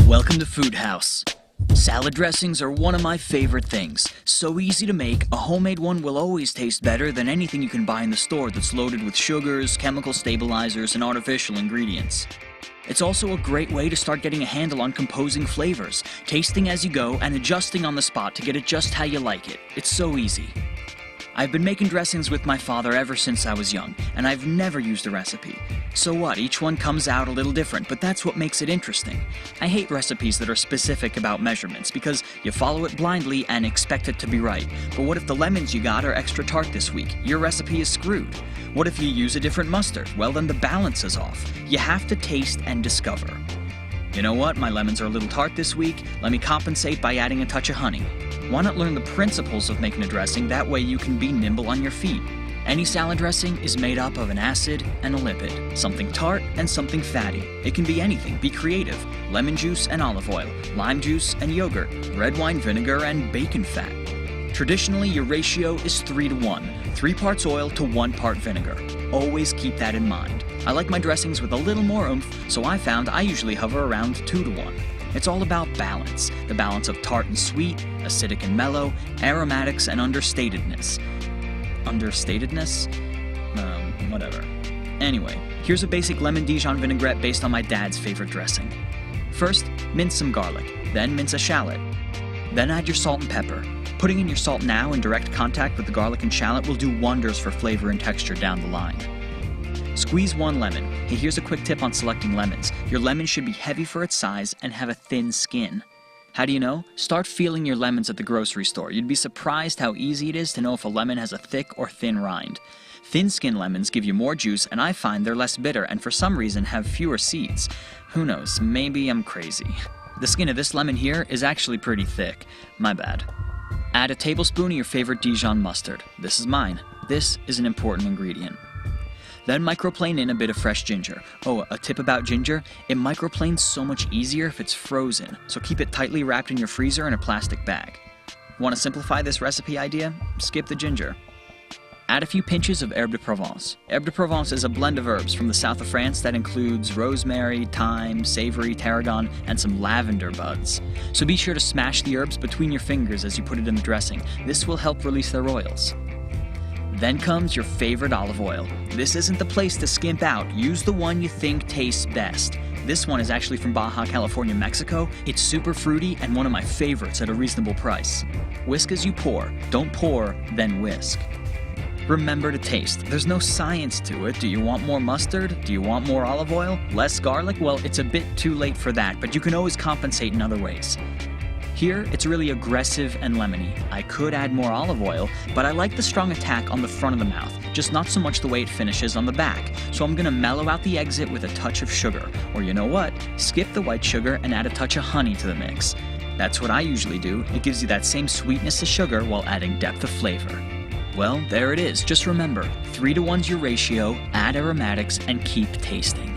Welcome to Food House. Salad dressings are one of my favorite things. So easy to make, a homemade one will always taste better than anything you can buy in the store that's loaded with sugars, chemical stabilizers, and artificial ingredients. It's also a great way to start getting a handle on composing flavors, tasting as you go, and adjusting on the spot to get it just how you like it. It's so easy. I've been making dressings with my father ever since I was young, and I've never used a recipe. So what, each one comes out a little different, but that's what makes it interesting. I hate recipes that are specific about measurements, because you follow it blindly and expect it to be right. But what if the lemons you got are extra tart this week? Your recipe is screwed. What if you use a different mustard? Well, then the balance is off. You have to taste and discover. You know what, my lemons are a little tart this week. Let me compensate by adding a touch of honey. Why not learn the principles of making a dressing? That way you can be nimble on your feet. Any salad dressing is made up of an acid and a lipid, something tart and something fatty. It can be anything, be creative. Lemon juice and olive oil, lime juice and yogurt, red wine vinegar and bacon fat. Traditionally, your ratio is 3-to-1, 3 parts oil to 1 part vinegar. Always keep that in mind. I like my dressings with a little more oomph, so I found I usually hover around 2-to-1. It's all about balance, the balance of tart and sweet, acidic and mellow, aromatics and understatedness. Understatedness? Whatever. Anyway, here's a basic lemon Dijon vinaigrette based on my dad's favorite dressing. First, mince some garlic, then mince a shallot. Then add your salt and pepper. Putting in your salt now in direct contact with the garlic and shallot will do wonders for flavor and texture down the line. Squeeze 1 lemon. Hey, here's a quick tip on selecting lemons. Your lemon should be heavy for its size and have a thin skin. How do you know? Start feeling your lemons at the grocery store. You'd be surprised how easy it is to know if a lemon has a thick or thin rind. Thin skin lemons give you more juice, and I find they're less bitter and for some reason have fewer seeds. Who knows, maybe I'm crazy. The skin of this lemon here is actually pretty thick. My bad. Add a tablespoon of your favorite Dijon mustard. This is mine. This is an important ingredient. Then microplane in a bit of fresh ginger. Oh, a tip about ginger, it microplanes so much easier if it's frozen, so keep it tightly wrapped in your freezer in a plastic bag. Want to simplify this recipe idea? Skip the ginger. Add a few pinches of herbe de Provence. Herbe de Provence is a blend of herbs from the south of France that includes rosemary, thyme, savory, tarragon, and some lavender buds. So be sure to smash the herbs between your fingers as you put it in the dressing. This will help release their oils. Then comes your favorite olive oil. This isn't the place to skimp out. Use the one you think tastes best. This one is actually from Baja California, Mexico. It's super fruity and one of my favorites at a reasonable price. Whisk as you pour. Don't pour, then whisk. Remember to taste. There's no science to it. Do you want more mustard? Do you want more olive oil? Less garlic? Well, it's a bit too late for that, but you can always compensate in other ways. Here, it's really aggressive and lemony. I could add more olive oil, but I like the strong attack on the front of the mouth, just not so much the way it finishes on the back. So I'm gonna mellow out the exit with a touch of sugar. Or you know what? Skip the white sugar and add a touch of honey to the mix. That's what I usually do. It gives you that same sweetness as sugar while adding depth of flavor. Well, there it is. Just remember, 3-to-1's your ratio, add aromatics, and keep tasting.